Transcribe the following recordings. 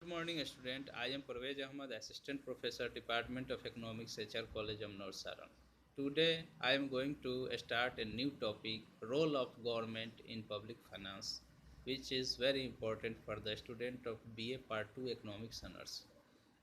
morning, student. I am Parvez Ahmad, Assistant Professor, Department of Economics, HR College, Amnar Saran. Today, I am going to start a new topic: role of government in public finance, which is very important for the student of BA Part 2 Economics Honors.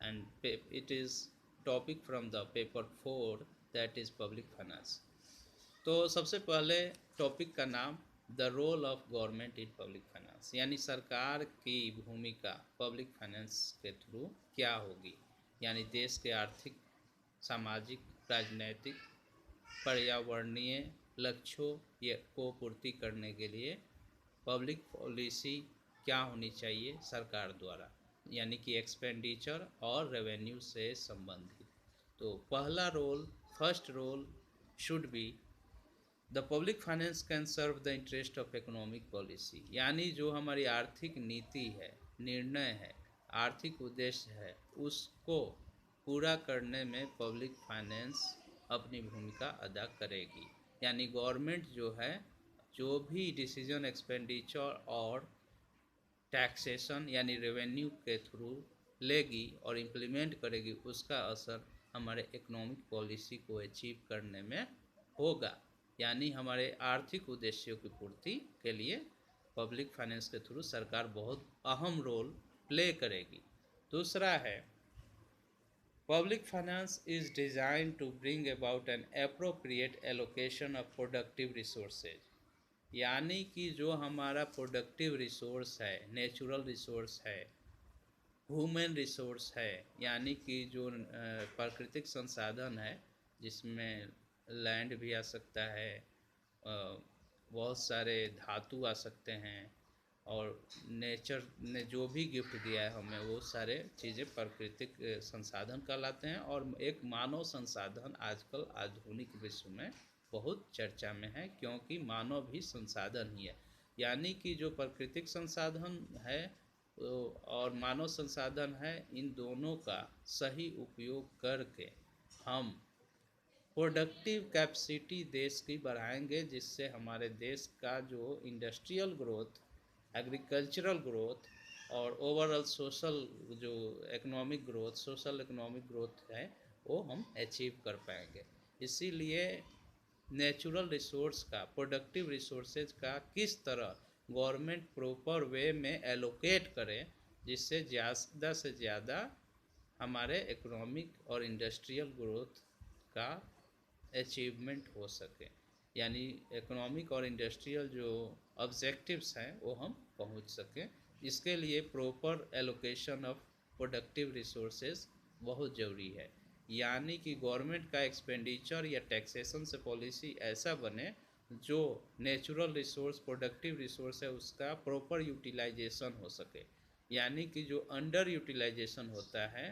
And it is topic from the paper 4, that is public finance. तो सबसे पहले topic का नाम the role of government in public finance, यानी सरकार की भूमिका public finance के थ्रू क्या होगी, यानी देश के आर्थिक, सामाजिक, राजनैतिक, पर्यावरणीय लक्ष्यों को पूर्ति करने के लिए पब्लिक पॉलिसी क्या होनी चाहिए सरकार द्वारा, यानी कि एक्सपेंडिचर और रेवेन्यू से संबंधित। तो पहला role, first role should be the public finance can serve the interest of economic policy, यानी जो हमारी आर्थिक नीति है, निर्णय है, आर्थिक उद्देश्य है, उसको पूरा करने में पब्लिक फाइनेंस अपनी भूमिका अदा करेगी। यानी गवर्नमेंट जो है, जो भी डिसीजन एक्सपेंडिचर और टैक्सेशन यानी रेवेन्यू के थ्रू लेगी और इम्प्लीमेंट करेगी, उसका असर हमारे इकोनॉमिक पॉलिसी को अचीव करने में होगा। यानी हमारे आर्थिक उद्देश्यों की पूर्ति के लिए पब्लिक फाइनेंस के थ्रू सरकार बहुत अहम रोल प्ले करेगी। दूसरा है, public finance is design to bring about an appropriate allocation of productive resources, यानी कि जो हमारा प्रोडक्टिव रिसोर्स है, नेचुरल रिसोर्स है, ह्यूमन रिसोर्स है, यानी कि जो प्राकृतिक संसाधन है, जिसमें लैंड भी आ सकता है, बहुत सारे धातु आ सकते हैं, और नेचर ने जो भी गिफ्ट दिया है हमें, वो सारे चीज़ें प्राकृतिक संसाधन कहलाते हैं। और एक मानव संसाधन आजकल आधुनिक विश्व में बहुत चर्चा में है, क्योंकि मानव भी संसाधन ही है। यानी कि जो प्राकृतिक संसाधन है और मानव संसाधन है, इन दोनों का सही उपयोग करके हम प्रोडक्टिव कैपेसिटी देश की बढ़ाएंगे, जिससे हमारे देश का जो इंडस्ट्रियल ग्रोथ, एग्रीकल्चरल ग्रोथ और ओवरऑल सोशल जो economic growth, social economic growth है, वो हम अचीव कर पाएंगे। इसीलिए नेचुरल रिसोर्स का, प्रोडक्टिव रिसोर्सेज का किस तरह गवर्नमेंट प्रॉपर वे में एलोकेट करे, जिससे ज़्यादा से ज़्यादा हमारे इकोनॉमिक और इंडस्ट्रियल ग्रोथ का अचीवमेंट हो सके, यानी इकोनॉमिक और इंडस्ट्रियल जो ऑब्जेक्टिव्स हैं वो हम पहुंच सकें। इसके लिए proper allocation of productive resources बहुत ज़रूरी है। यानी कि गवर्नमेंट का एक्सपेंडिचर या टैक्सेशन से पॉलिसी ऐसा बने जो नेचुरल रिसोर्स, प्रोडक्टिव रिसोर्स है, उसका प्रॉपर यूटिलाइजेशन हो सके। यानी कि जो अंडर यूटिलाइजेशन होता है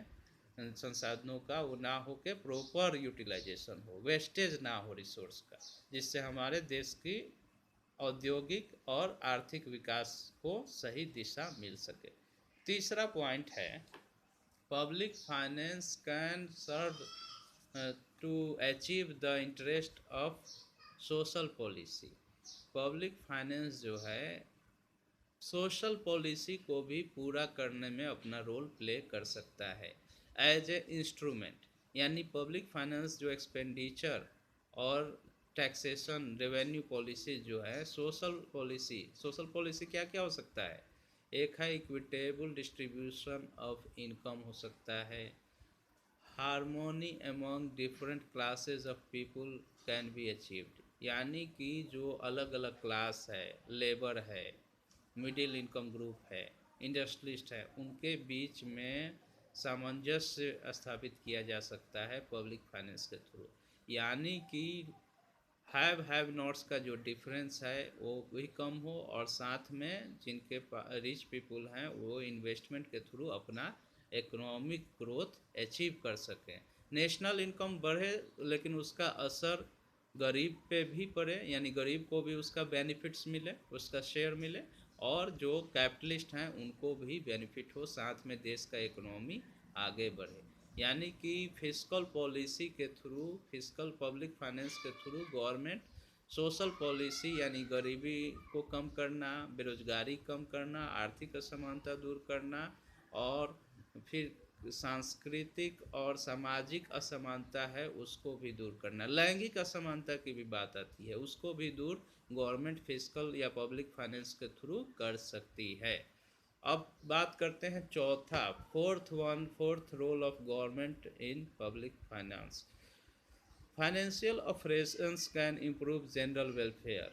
संसाधनों का, वो ना हो के प्रॉपर यूटिलाइजेशन हो, वेस्टेज ना हो रिसोर्स का, जिससे हमारे देश की औद्योगिक और आर्थिक विकास को सही दिशा मिल सके। तीसरा पॉइंट है, public finance can serve to achieve the interest of social policy. Public finance जो है सोशल पॉलिसी को भी पूरा करने में अपना रोल प्ले कर सकता है एज ए इंस्ट्रूमेंट। यानी पब्लिक फाइनेंस जो एक्सपेंडिचर और टैक्सेशन, रेवेन्यू पॉलिसी जो है, सोशल पॉलिसी क्या क्या हो सकता है? एक है इक्विटेबल डिस्ट्रीब्यूशन ऑफ इनकम हो सकता है, harmony among different classes of people can be achieved, यानी कि जो अलग अलग क्लास है, लेबर है, मिडिल इनकम ग्रुप है, इंडस्ट्रियलिस्ट है, उनके बीच में सामंजस्य स्थापित किया जा सकता है पब्लिक फाइनेंस के थ्रू। यानी कि हैव नॉट्स का जो डिफरेंस है वो भी कम हो, और साथ में जिनके रिच पीपल हैं वो इन्वेस्टमेंट के थ्रू अपना इकोनॉमिक ग्रोथ अचीव कर सकें। नेशनल इनकम बढ़े, लेकिन उसका असर गरीब पे भी पड़े, यानी गरीब को भी उसका बेनिफिट्स मिले, उसका शेयर मिले, और जो कैपिटलिस्ट हैं उनको भी बेनिफिट हो, साथ में देश का इकोनॉमी आगे बढ़े। यानी कि फिस्कल पॉलिसी के थ्रू, फिस्कल पब्लिक फाइनेंस के थ्रू गवर्नमेंट सोशल पॉलिसी यानी गरीबी को कम करना, बेरोजगारी कम करना, आर्थिक असमानता दूर करना, और फिर सांस्कृतिक और सामाजिक असमानता है उसको भी दूर करना, लैंगिक असमानता की भी बात आती है, उसको भी दूर गवर्नमेंट फिस्कल या पब्लिक फाइनेंस के थ्रू कर सकती है। अब बात करते हैं चौथा, fourth role of government in public finance. Financial operations can improve general welfare,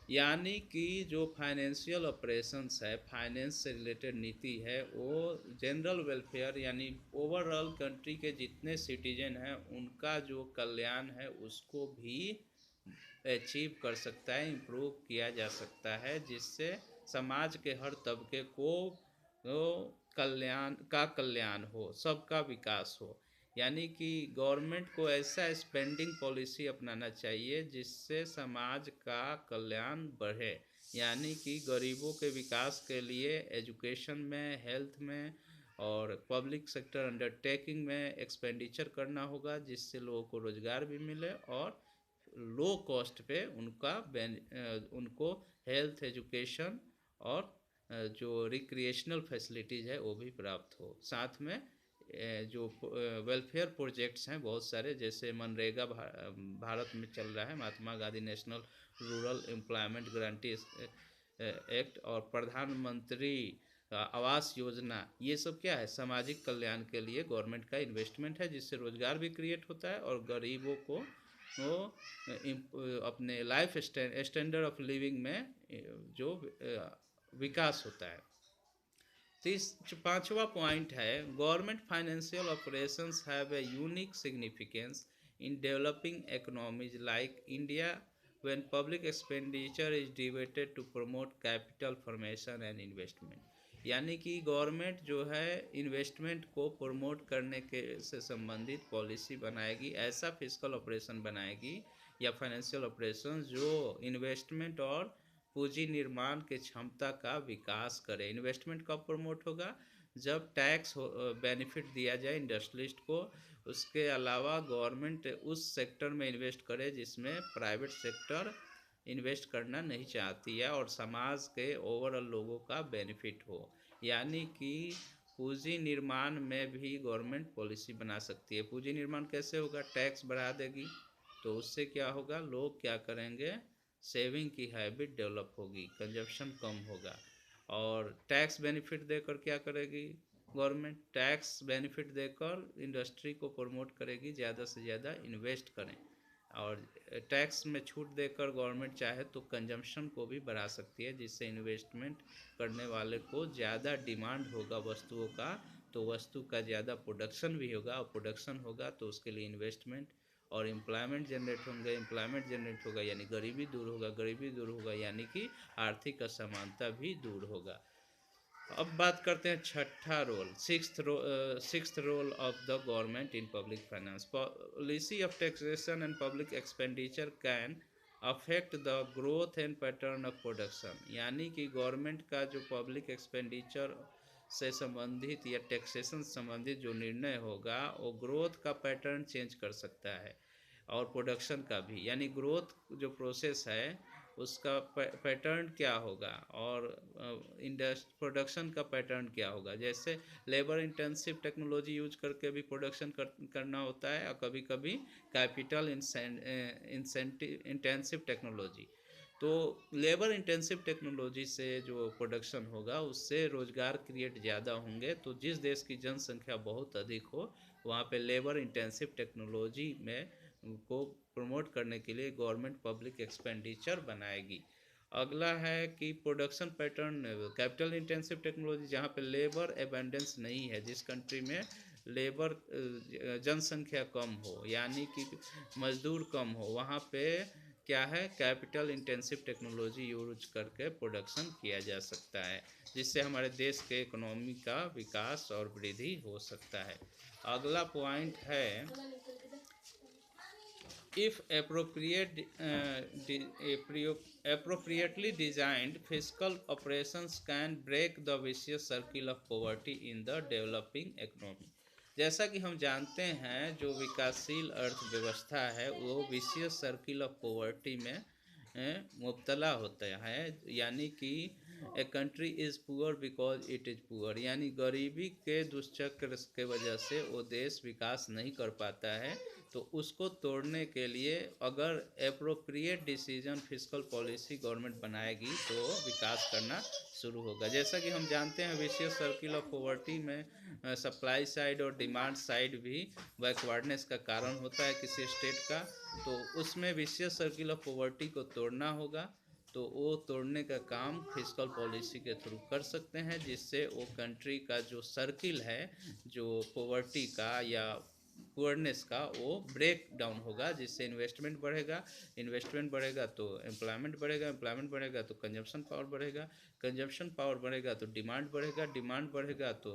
यानी कि जो फाइनेंशियल ऑपरेशंस है, फाइनेंस से रिलेटेड नीति है, वो जनरल वेलफेयर यानी ओवरऑल कंट्री के जितने सिटीजन हैं उनका जो कल्याण है उसको भी अचीव कर सकता है, इम्प्रूव किया जा सकता है, जिससे समाज के हर तबके को कल्याण हो, सबका विकास हो। यानी कि गवर्नमेंट को ऐसा स्पेंडिंग पॉलिसी अपनाना चाहिए जिससे समाज का कल्याण बढ़े, यानी कि गरीबों के विकास के लिए एजुकेशन में, हेल्थ में और पब्लिक सेक्टर अंडरटेकिंग में एक्सपेंडिचर करना होगा, जिससे लोगों को रोज़गार भी मिले और लो कॉस्ट पे उनको हेल्थ, एजुकेशन और जो रिक्रिएशनल फैसिलिटीज़ है वो भी प्राप्त हो। साथ में जो वेलफेयर प्रोजेक्ट्स हैं बहुत सारे, जैसे मनरेगा भारत में चल रहा है, Mahatma Gandhi national rural employment guarantee act और प्रधानमंत्री आवास योजना, ये सब क्या है, सामाजिक कल्याण के लिए गवर्नमेंट का इन्वेस्टमेंट है, जिससे रोज़गार भी क्रिएट होता है और गरीबों को वो अपने लाइफ स्टैंडर्ड ऑफ लिविंग में जो विकास होता है। पांचवा पॉइंट है, government financial operations have a unique significance in developing economies like India when public expenditure is devoted to promote capital formation and investment. यानी कि गवर्नमेंट जो है इन्वेस्टमेंट को प्रमोट करने के से संबंधित पॉलिसी बनाएगी, ऐसा फिस्कल ऑपरेशन बनाएगी या फाइनेंशियल ऑपरेशन जो इन्वेस्टमेंट और पूंजी निर्माण के क्षमता का विकास करे। इन्वेस्टमेंट कब प्रमोट होगा, जब टैक्स बेनिफिट दिया जाए इंडस्ट्रियलिस्ट को, उसके अलावा गवर्नमेंट उस सेक्टर में इन्वेस्ट करे जिसमें प्राइवेट सेक्टर इन्वेस्ट करना नहीं चाहती है और समाज के ओवरऑल लोगों का बेनिफिट हो। यानी कि पूंजी निर्माण में भी गवर्नमेंट पॉलिसी बना सकती है। पूंजी निर्माण कैसे होगा, टैक्स बढ़ा देगी तो उससे क्या होगा, लोग क्या करेंगे, सेविंग की हैबिट डेवलप होगी, कंजप्शन कम होगा। और टैक्स बेनिफिट देकर क्या करेगी गवर्नमेंट, टैक्स बेनिफिट देकर इंडस्ट्री को प्रमोट करेगी, ज़्यादा से ज़्यादा इन्वेस्ट करें। और टैक्स में छूट देकर गवर्नमेंट चाहे तो कंजम्पशन को भी बढ़ा सकती है, जिससे इन्वेस्टमेंट करने वाले को ज़्यादा डिमांड होगा वस्तुओं का, तो वस्तु का ज़्यादा प्रोडक्शन भी होगा और प्रोडक्शन होगा तो उसके लिए इन्वेस्टमेंट और एम्प्लॉयमेंट जनरेट होंगे, एम्प्लॉयमेंट जनरेट होगा यानी गरीबी दूर होगा, गरीबी दूर होगा यानी कि आर्थिक असमानता भी दूर होगा। अब बात करते हैं छठा role, sixth role of the government in public finance. Policy of taxation and public expenditure can affect the growth and pattern of production. यानी कि गवर्नमेंट का जो पब्लिक एक्सपेंडिचर से संबंधित या टैक्सेशन संबंधित जो निर्णय होगा वो ग्रोथ का पैटर्न चेंज कर सकता है और प्रोडक्शन का भी। यानी ग्रोथ जो प्रोसेस है उसका पैटर्न क्या होगा और प्रोडक्शन का पैटर्न क्या होगा। जैसे लेबर इंटेंसिव टेक्नोलॉजी यूज करके भी प्रोडक्शन करना होता है और कभी कभी कैपिटल इंटेंसिव टेक्नोलॉजी। तो लेबर इंटेंसिव टेक्नोलॉजी से जो प्रोडक्शन होगा उससे रोज़गार क्रिएट ज़्यादा होंगे, तो जिस देश की जनसंख्या बहुत अधिक हो वहाँ पे लेबर इंटेंसिव टेक्नोलॉजी में को प्रमोट करने के लिए गवर्नमेंट पब्लिक एक्सपेंडिचर बनाएगी। अगला है कि production pattern, capital intensive technology, जहाँ पे लेबर एबेंडेंस नहीं है, जिस कंट्री में लेबर जनसंख्या कम हो यानी कि मजदूर कम हो, वहाँ पे क्या है, कैपिटल इंटेंसिव टेक्नोलॉजी यूज करके प्रोडक्शन किया जा सकता है, जिससे हमारे देश के इकोनॉमी का विकास और वृद्धि हो सकता है। अगला पॉइंट है, if appropriately designed, fiscal operations can break the vicious circle of poverty in the developing economy। जैसा कि हम जानते हैं जो विकासशील अर्थव्यवस्था है वो विशियस सर्किल ऑफ पॉवर्टी में मुब्तला होता है, यानी कि a country is poor because it is poor, यानी गरीबी के दुष्चक्र के वजह से वो देश विकास नहीं कर पाता है। तो उसको तोड़ने के लिए अगर appropriate decision fiscal policy government बनाएगी तो विकास करना शुरू होगा। जैसा कि हम जानते हैं विशियस सर्किल ऑफ पॉवर्टी में सप्लाई साइड और डिमांड साइड भी बैकवर्डनेस का कारण होता है किसी स्टेट का। तो उसमें विशियस सर्किल ऑफ पॉवर्टी को तोड़ना होगा। तो वो तोड़ने का काम फिस्कल पॉलिसी के थ्रू कर सकते हैं, जिससे वो कंट्री का जो सर्किल है जो पॉवर्टी का या पुअरनेस का वो ब्रेक डाउन होगा, जिससे इन्वेस्टमेंट बढ़ेगा। इन्वेस्टमेंट बढ़ेगा तो एम्प्लॉयमेंट बढ़ेगा, एम्प्लॉयमेंट बढ़ेगा तो कंजप्शन पावर बढ़ेगा, कंजप्शन पावर बढ़ेगा तो डिमांड बढ़ेगा, डिमांड बढ़ेगा तो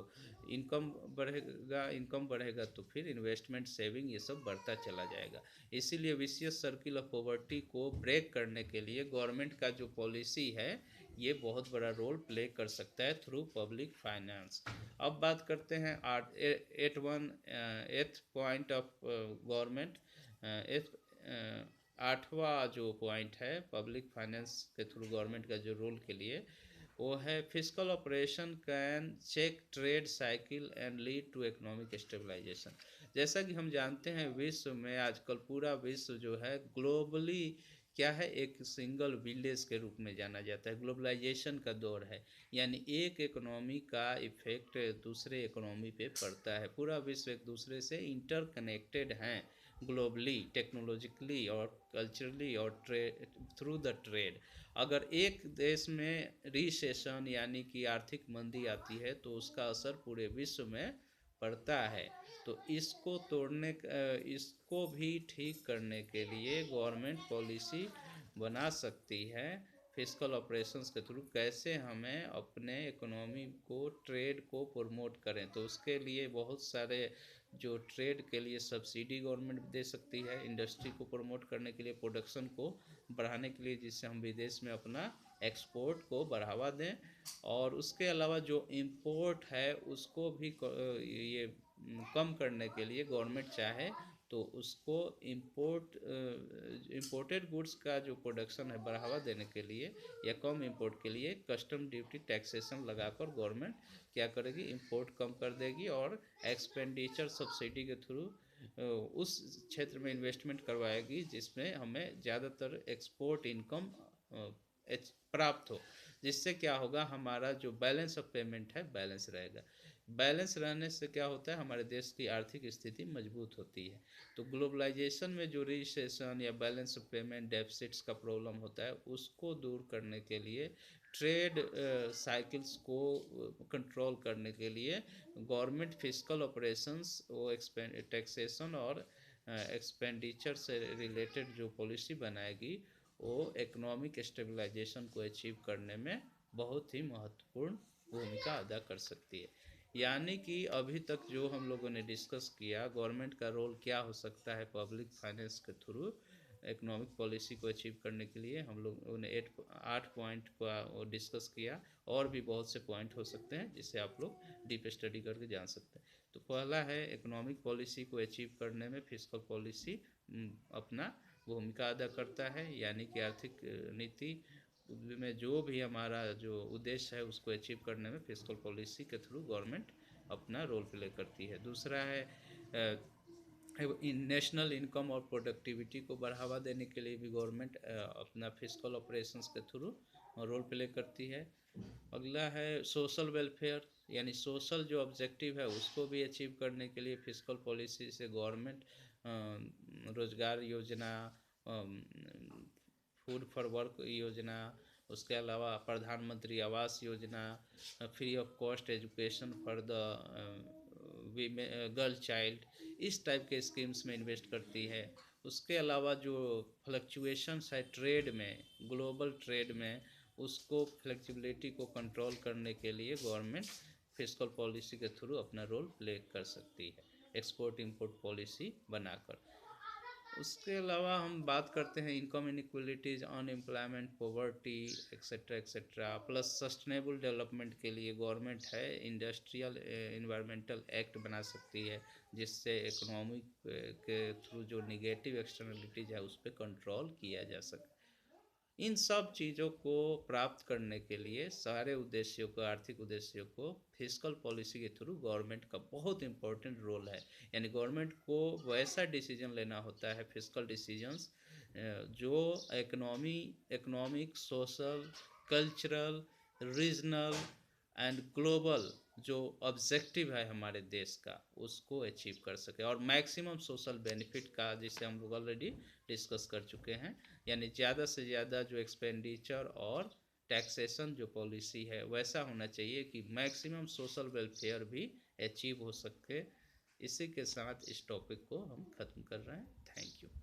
इनकम बढ़ेगा, इनकम बढ़ेगा तो फिर इन्वेस्टमेंट सेविंग ये सब बढ़ता चला जाएगा। इसीलिए विशियस सर्किल ऑफ पॉवर्टी को ब्रेक करने के लिए गवर्नमेंट का जो पॉलिसी है ये बहुत बड़ा रोल प्ले कर सकता है थ्रू पब्लिक फाइनेंस। अब बात करते हैं एथ पॉइंट ऑफ गवर्नमेंट। आठवां जो पॉइंट है पब्लिक फाइनेंस के थ्रू गवर्नमेंट का जो रोल के लिए, वो है fiscal operation can check trade cycle and lead to economic stabilisation. जैसा कि हम जानते हैं विश्व में आजकल पूरा विश्व जो है ग्लोबली क्या है, एक सिंगल विलेज के रूप में जाना जाता है। ग्लोबलाइजेशन का दौर है, यानी एक इकोनॉमी का इफेक्ट दूसरे इकोनॉमी पे पड़ता है। पूरा विश्व एक दूसरे से इंटरकनेक्टेड हैं ग्लोबली, टेक्नोलॉजिकली और कल्चरली और थ्रू द ट्रेड। अगर एक देश में रिसेशन यानी कि आर्थिक मंदी आती है तो उसका असर पूरे विश्व में पड़ता है। तो इसको तोड़ने इसको भी ठीक करने के लिए गवर्नमेंट पॉलिसी बना सकती है फिस्कल ऑपरेशंस के थ्रू, कैसे हमें अपने इकोनॉमी को ट्रेड को प्रमोट करें। तो उसके लिए बहुत सारे जो ट्रेड के लिए सब्सिडी गवर्नमेंट दे सकती है, इंडस्ट्री को प्रमोट करने के लिए, प्रोडक्शन को बढ़ाने के लिए, जिससे हम विदेश में अपना एक्सपोर्ट को बढ़ावा दें। और उसके अलावा जो इम्पोर्ट है उसको भी ये कम करने के लिए गवर्नमेंट चाहे तो उसको इम्पोर्टेड गुड्स का जो प्रोडक्शन है बढ़ावा देने के लिए या कम इंपोर्ट के लिए कस्टम ड्यूटी टैक्सेशन लगाकर गवर्नमेंट क्या करेगी, इंपोर्ट कम कर देगी और एक्सपेंडिचर सब्सिडी के थ्रू उस क्षेत्र में इन्वेस्टमेंट करवाएगी जिसमें हमें ज़्यादातर एक्सपोर्ट इनकम प्राप्त हो। जिससे क्या होगा, हमारा जो बैलेंस ऑफ पेमेंट है बैलेंस रहेगा। बैलेंस रहने से क्या होता है, हमारे देश की आर्थिक स्थिति मजबूत होती है। तो ग्लोबलाइजेशन में जो रिसेशन या बैलेंस ऑफ पेमेंट डेफिसिट्स का प्रॉब्लम होता है उसको दूर करने के लिए, ट्रेड साइकिल्स को कंट्रोल करने के लिए गवर्नमेंट फिस्कल ऑपरेशंस वो टैक्सेशन और एक्सपेंडिचर से रिलेटेड जो पॉलिसी बनाएगी वो इकोनॉमिक स्टेबलाइजेशन को अचीव करने में बहुत ही महत्वपूर्ण भूमिका अदा कर सकती है। यानी कि अभी तक जो हम लोगों ने डिस्कस किया, गवर्नमेंट का रोल क्या हो सकता है पब्लिक फाइनेंस के थ्रू इकोनॉमिक पॉलिसी को अचीव करने के लिए, हम लोगों ने 8 पॉइंट का वो डिस्कस किया। और भी बहुत से पॉइंट हो सकते हैं जिसे आप लोग डीप स्टडी करके जान सकते हैं। तो पहला है इकोनॉमिक पॉलिसी को अचीव करने में फिस्कल पॉलिसी अपना भूमिका अदा करता है, यानी कि आर्थिक नीति में जो भी हमारा जो उद्देश्य है उसको अचीव करने में फिस्कल पॉलिसी के थ्रू गवर्नमेंट अपना रोल प्ले करती है। दूसरा है नेशनल इनकम और प्रोडक्टिविटी को बढ़ावा देने के लिए भी गवर्नमेंट अपना फिस्कल ऑपरेशंस के थ्रू रोल प्ले करती है। अगला है सोशल वेलफेयर, यानी सोशल जो ऑब्जेक्टिव है उसको भी अचीव करने के लिए फिस्कल पॉलिसी से गवर्नमेंट रोजगार योजना, फूड फॉर वर्क योजना, उसके अलावा प्रधानमंत्री Awas Yojana, free of cost education for the girl child, इस टाइप के स्कीम्स में इन्वेस्ट करती है। उसके अलावा जो फ्लक्चुएशंस है ट्रेड में, ग्लोबल ट्रेड में, उसको फ्लेक्सिबिलिटी को कंट्रोल करने के लिए गवर्नमेंट फिस्कल पॉलिसी के थ्रू अपना रोल प्ले कर सकती है एक्सपोर्ट इंपोर्ट पॉलिसी बनाकर। उसके अलावा हम बात करते हैं income inequalities, unemployment, poverty etcetera etcetera, plus sustainable development के लिए गवर्नमेंट है इंडस्ट्रियल इन्वायरमेंटल एक्ट बना सकती है, जिससे इकोनॉमिक के थ्रू जो निगेटिव एक्सटर्नलिटीज़ है उस पर कंट्रोल किया जा सके। इन सब चीज़ों को प्राप्त करने के लिए सारे उद्देश्यों को, आर्थिक उद्देश्यों को फिस्कल पॉलिसी के थ्रू गवर्नमेंट का बहुत इंपॉर्टेंट रोल है। यानी गवर्नमेंट को वैसा डिसीजन लेना होता है, फिस्कल डिसीजंस, जो economic, social, cultural, regional and global जो ऑब्जेक्टिव है हमारे देश का, उसको अचीव कर सके, और मैक्सिमम सोशल बेनिफिट का, जिसे हम लोग ऑलरेडी डिस्कस कर चुके हैं। यानी ज़्यादा से ज़्यादा जो एक्सपेंडिचर और टैक्सेशन जो पॉलिसी है वैसा होना चाहिए कि मैक्सिमम सोशल वेलफेयर भी अचीव हो सके। इसी के साथ इस टॉपिक को हम ख़त्म कर रहे हैं। Thank you.